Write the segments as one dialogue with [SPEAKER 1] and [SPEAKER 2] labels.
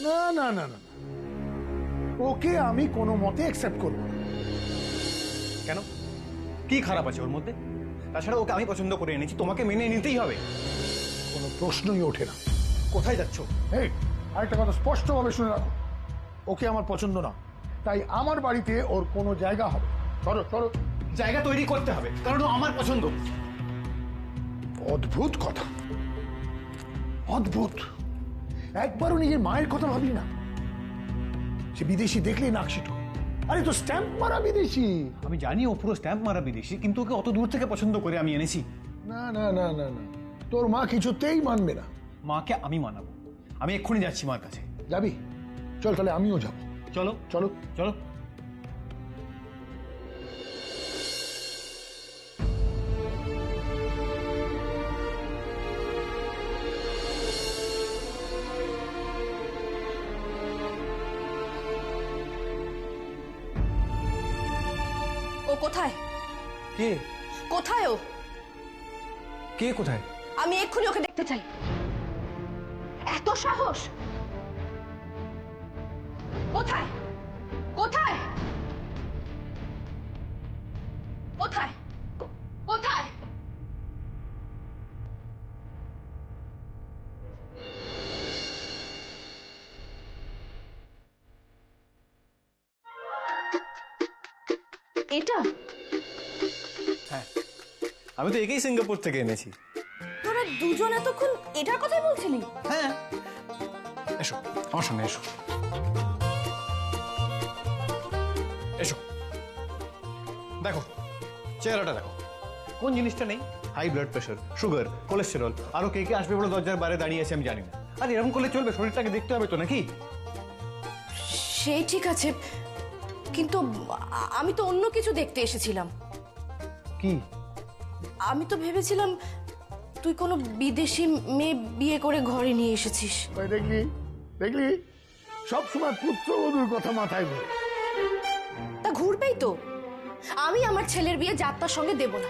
[SPEAKER 1] না না না না, ওকে আমি কোনো মতে অ্যাকসেপ্ট করব না।
[SPEAKER 2] কেন? কি খারাপ আছে ওর মধ্যে? তাছাড়া ওকে আমি পছন্দ করে এনেছি, তোমাকে মেনে নিতেই হবে।
[SPEAKER 1] কোনো প্রশ্নই ওঠে না।
[SPEAKER 2] কোথায় যাচ্ছ?
[SPEAKER 1] এই, আরেকটা কথা স্পষ্টভাবে শুনে রাখো, ওকে আমার পছন্দ না, তাই আমার বাড়িতে ওর কোনো জায়গা হবে। চলো চলো।
[SPEAKER 2] জায়গা তৈরি করতে হবে, কারণ ও আমার পছন্দ।
[SPEAKER 1] অদ্ভুত কথা, অদ্ভুত। একবারও নিজের মায়ের কথা ভাবি না। সে বিদেশি দেখলেই নাক সিটো। আরে তো স্ট্যাম্প মারা বিদেশি।
[SPEAKER 2] আমি জানি ও পুরো স্ট্যাম্প মারা বিদেশি, কিন্তু ওকে অত দূর থেকে পছন্দ করে আমি এনেছি।
[SPEAKER 1] না না না না না, তোর মা কিছুতেই মানবে না।
[SPEAKER 2] মাকে আমি মানাবো। আমি এক্ষুনি যাচ্ছি মার কাছে।
[SPEAKER 1] যাবি? চল তাহলে আমিও যাব।
[SPEAKER 2] চলো
[SPEAKER 1] চলো
[SPEAKER 2] চলো।
[SPEAKER 3] ও কোথায়?
[SPEAKER 2] কে?
[SPEAKER 3] কোথায় ও?
[SPEAKER 2] কে কোথায়?
[SPEAKER 3] আমি এক্ষুনি ওকে দেখতে চাই। এত সাহস! কোথায় কোথায় কোথায় কোথায়? এটা?
[SPEAKER 2] হ্যাঁ, আমি তো একেই সিঙ্গাপুর থেকে এনেছি।
[SPEAKER 3] তোরা দুজন এতক্ষণ এটার কথাই বলছিলি?
[SPEAKER 2] হ্যাঁ, এসো আমার সামনে এসো। এসো, দেখো চেহারাটা দেখো। কোন জিনিসটা নেই? High blood pressure, sugar, cholesterol, আরো কে কে আসবে বলে দরজার বাইরে দাঁড়িয়ে আছে আমি জানি না। আর এরকম করলে চলবে? শরীরটাকে দেখতে হবে তো নাকি?
[SPEAKER 3] সেই ঠিক আছে, কিন্তু আমি তো অন্য কিছু দেখতে এসেছিলাম।
[SPEAKER 2] কি?
[SPEAKER 3] আমি তো ভেবেছিলাম তুই কোনো বিদেশি মেয়ে বিয়ে করে ঘরে নিয়ে এসেছিস।
[SPEAKER 1] ওই দেখলি দেখলি, সবসময় পুত্রবধূর কথা মাথায় ঘুরে।
[SPEAKER 3] তা ঘুরবেই তো। আমি আমার ছেলের বিয়ে যাত্রার সঙ্গে দেব না।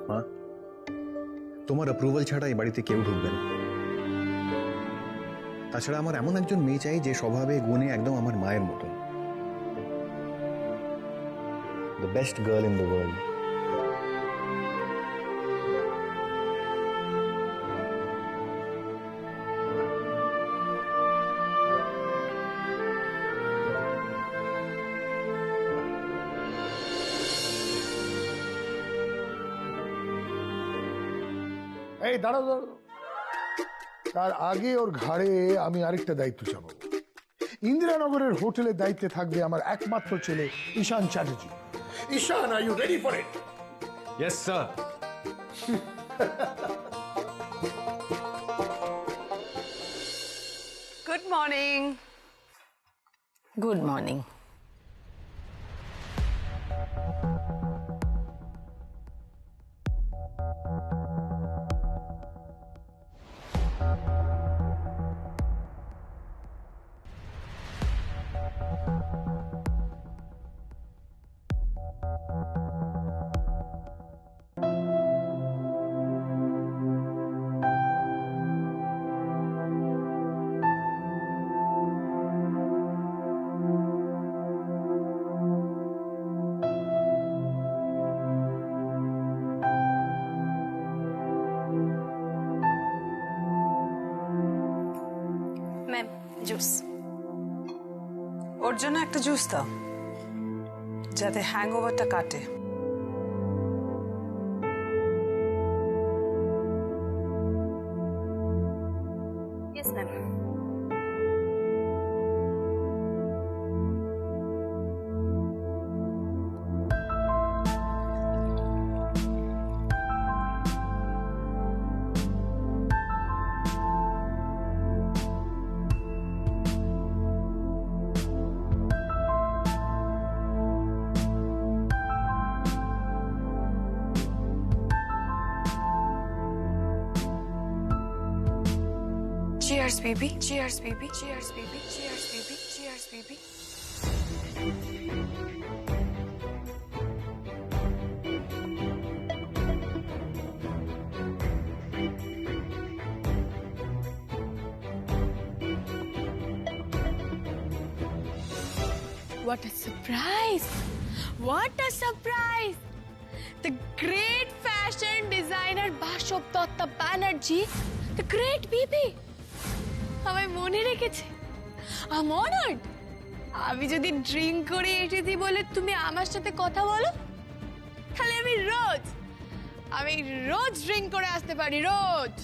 [SPEAKER 2] মা, তোমার অ্যাপ্রুভাল ছাড়া এই বাড়িতে কেউ ঢুকবে না। তাছাড়া আমার এমন একজন মেয়ে চাই যে স্বভাবে গুণে একদম আমার মায়ের মতো। The best girl in the world.
[SPEAKER 1] এই দাঁড়াও দাঁড়াও, তার আগে ওর ঘাড়ে আমি আরেকটা দায়িত্ব চাপাবো। ইন্দিরানগরের হোটেলের দায়িত্বে থাকবে আমার একমাত্র ছেলে Ishan Chatterjee. Ishan, are you ready for it?
[SPEAKER 2] Yes sir.
[SPEAKER 4] Good morning.
[SPEAKER 3] Good morning.
[SPEAKER 4] Ma'am, juice. ওর জন্য একটা জুস দাও, যাতে হ্যাংওভারটা কাটে।
[SPEAKER 3] Yes ma'am.
[SPEAKER 4] Cheers, baby. Cheers, baby. Cheers, baby. Cheers, baby. Cheers, baby.
[SPEAKER 3] What a surprise! What a surprise! The great fashion designer Bashop Datta Banerjee, the great BB, আমায় মনে রেখেছে। I'm honored. আমি যদি drink করে এসেছি বলে তুমি আমার সাথে কথা বলো, তাহলে আমি রোজ ড্রিঙ্ক করে আসতে পারি, রোজ।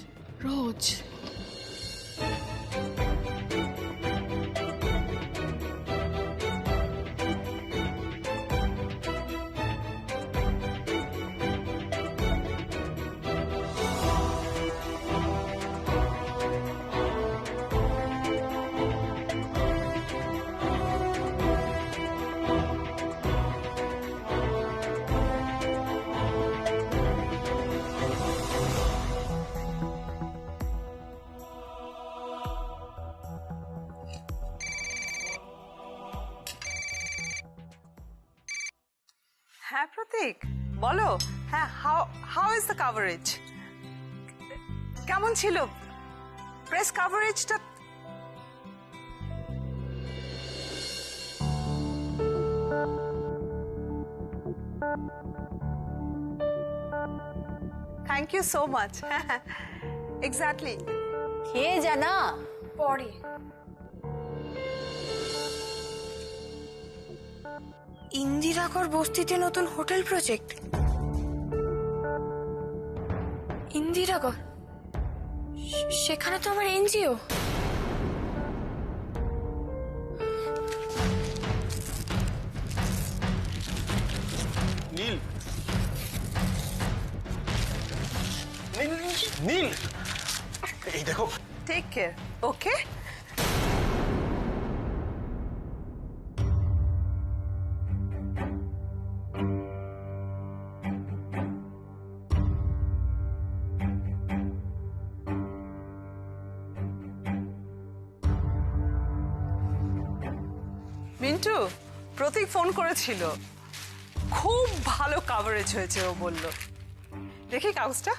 [SPEAKER 4] হ্যাঁ প্রতীক, বলো। হ্যাঁ, হাউ ইজ দ্য কাভারেজ? কেমন ছিল প্রেস কাভারেজটা? Thank you so much. Exactly.
[SPEAKER 3] খেয়ে জানা পরে।
[SPEAKER 5] ইন্দিরাকর বস্তিতে নতুন হোটেল প্রজেক্ট। ইন্দিরাকর, সেখানে তো আমার এনজিও।
[SPEAKER 2] নীল, নীল, এই দেখো।
[SPEAKER 4] টেক কেয়ার, ওকে? মিন্টু, প্রতীক ফোন করেছিল, খুব ভালো কাভারেজ হয়েছে ও বলল। দেখি কাগজটা।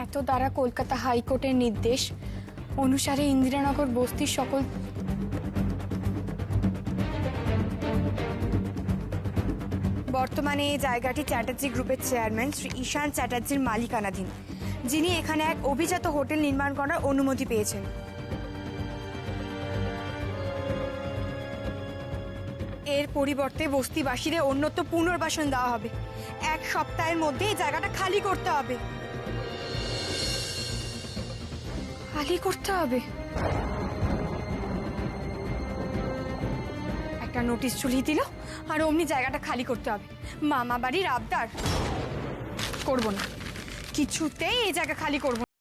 [SPEAKER 5] এত দ্বারা কলকাতা হাইকোর্টের নির্দেশ অনুসারে ইন্দিরানগর বস্তির সকল বর্তমানে এই জায়গাটি চ্যাটার্জি গ্রুপের চেয়ারম্যান শ্রী ঈশান চ্যাটার্জির মালিকানাধীন, যিনি এখানে এক অভিজাত হোটেল নির্মাণ করার অনুমতি পেয়েছেন। এর পরিবর্তে বস্তিবাসীদের অন্যত্র পুনর্বাসন দেওয়া হবে। 1 সপ্তাহের মধ্যে এই জায়গাটা খালি করতে হবে। খালি করতে হবে? একটা নোটিশ ঝুলিয়ে দিল আর অমনি জায়গাটা খালি করতে হবে। মামা বাড়ির আবদার করব না, কিছুতেই এই জায়গা খালি করব না।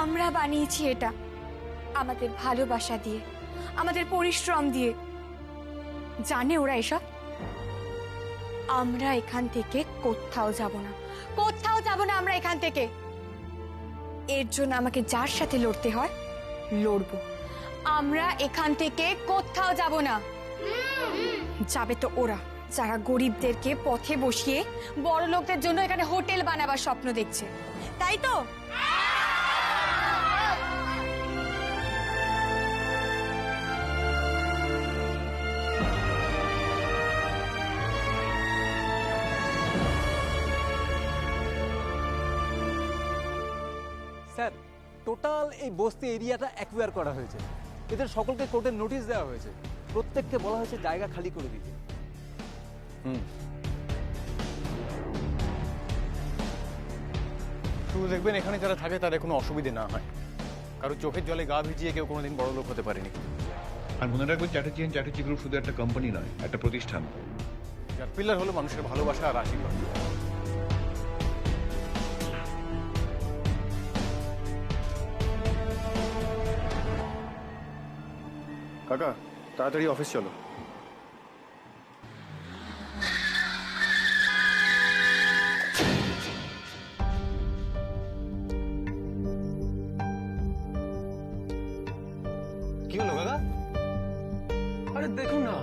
[SPEAKER 5] আমরা বানিয়েছি এটা আমাদের ভালোবাসা দিয়ে, আমাদের পরিশ্রম দিয়ে। জানে ওরা এসব? আমরা এখান থেকে কোথাও যাব না, কোথাও যাব না আমরা এখান থেকে। এর জন্য আমাকে যার সাথে লড়তে হয় লড়বো। আমরা এখান থেকে কোথাও যাব না। যাবে তো ওরা, যারা গরিবদেরকে পথে বসিয়ে বড় লোকদের জন্য এখানে হোটেল বানাবার স্বপ্ন দেখছে, তাই তো?
[SPEAKER 6] স্যার, টোটাল এই বস্তি এরিয়াটা অ্যাকুয়ার করা হয়েছে। এদের সকলকে কোর্টের নোটিশ দেওয়া হয়েছে, প্রত্যেককে বলা হয়েছে জায়গা খালি করে দিতে।
[SPEAKER 2] শুধু দেখবেন এখানে যারা থাকে তাদের কোনো অসুবিধে না হয়, কারো চোখের জলে গা ভিজিয়ে কেউ কোনোদিন বড় লোক হতে পারেনি।
[SPEAKER 7] আর মনে রাখবেন চ্যাটার্জি অ্যান্ড চ্যাটার্জি গ্রুপ শুধু একটা কোম্পানি নয়, একটা প্রতিষ্ঠান।
[SPEAKER 2] যার পিলার হলো মানুষের ভালোবাসা আর আশীর্বাদ। কাকা তাড়াতাড়ি অফিস চলো। কি হলো কাকা?
[SPEAKER 6] আরে দেখুন না,